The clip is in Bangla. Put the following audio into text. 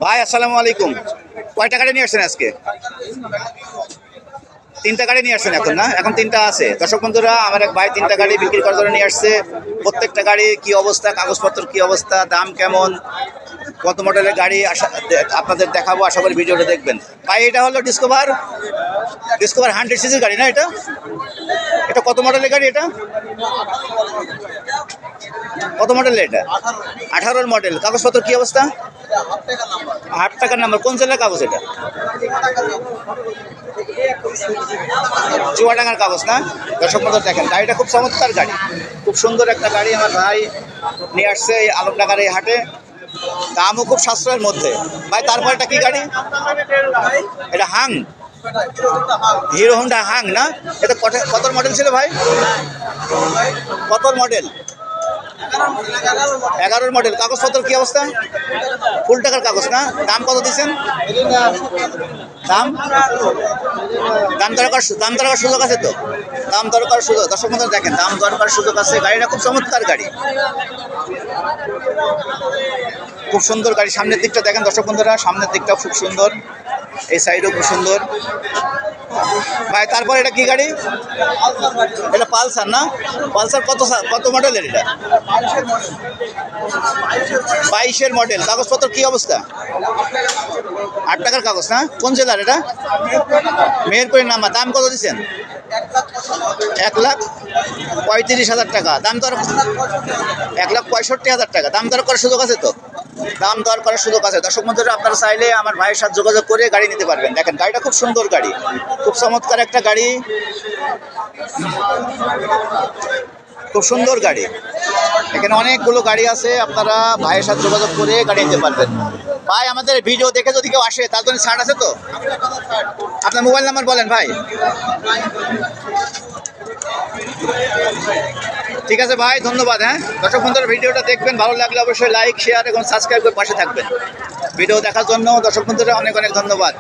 ভাই আসসালামু আলাইকুম। কয়টা গাড়ি নিয়ে আসছেন আজকে? তিনটা গাড়ি নিয়ে আসছেন এখন, না? এখন তিনটা আছে। দর্শক বন্ধুরা, আমার এক ভাই তিনটা গাড়ি বিক্রি করার জন্য নিয়ে আসছে। প্রত্যেকটা গাড়ি কি অবস্থা, কাগজপত্র কি অবস্থা, দাম কেমন, কত মডেলের গাড়ি আপনাদের দেখাবো। আশা করি ভিডিওটা দেখবেন। ভাই এটা হলো ডিসকভার 100 সিসির গাড়ি, না? এটা এটা কত মডেলের গাড়ি? এটা কত মডেলের? এটা 18 মডেল। কাগজপত্র কি অবস্থা? হাফ টাকার নাম্বার। কোন জেলার কাগজ এটা? চুয়াডাঙ্গার কাগজ, না? দর্শক বন্ধু দেখেন, গাড়িটা খুব চমৎকার গাড়ি, খুব সুন্দর একটা গাড়ি আমার ভাই নিয়ে আসছে এই আলমডাঙ্গার এই হাটে। দামও খুব সাশ্রয়ের মধ্যে। ভাই তারপর এটা কি গাড়ি? এটা হাং, হিরো হোন্ডা হাং, না? এটা কত মডেল ছিল ভাই? কত মডেল? 11 মডেল। কাগজপত্র কি অবস্থা? ফুল টাকার কাগজ, না? দাম কত দিচ্ছেন? দাম দাম দর করার সুযোগ আছে তো? দাম দর করার সুযোগ। দর্শক বন্ধুরা দেখেন, দাম দর করার সুযোগ আছে। গাড়িটা খুব চমৎকার গাড়ি, খুব সুন্দর গাড়ি। সামনের দিকটা দেখেন দর্শক বন্ধুরা, সামনের দিকটাও খুব সুন্দর, এই সাইডও খুব সুন্দর। ভাই তারপর এটা কি গাড়ি? এটা পালসার, না? পালসার কত মডেলের এটা? 22-এর মডেল। কাগজপত্র কি অবস্থা? 8 টাকার কাগজ, না? কোন জেলার এটা? মেহেরপুরের নাম্বার। দাম কত দিচ্ছেন? 1,35,000 টাকা। দাম দর 1,65,000 টাকা। দাম দর করার সুযোগ আছে তো? দাম দর করার সুযোগ আছে। দর্শক বন্ধুরা, আপনারা চাইলে আমার ভাইয়ের সাথে যোগাযোগ করে গাড়ি নিতে পারবেন। দেখেন গাড়িটা খুব সুন্দর গাড়ি, খুব চমৎকার একটা গাড়ি, খুব সুন্দর গাড়ি। এখানে অনেকগুলো গাড়ি আছে, আপনারা ভাইয়ের সাথে যোগাযোগ করে গাড়ি নিতে পারবেন। ভাই আমাদের ভিডিও দেখে যদি কেউ আসে তার জন্য ছাড় আছে তো? আপনার মোবাইল নাম্বার বলেন ভাই। ঠিক আছে ভাই, ধন্যবাদ। হ্যাঁ দর্শক বন্ধুরা, ভিডিওটা দেখবেন, ভালো লাগলে অবশ্যই লাইক, শেয়ার এবং সাবস্ক্রাইব করে পাশে থাকবেন। ভিডিও দেখার জন্য দর্শক বন্ধুরা অনেক অনেক ধন্যবাদ।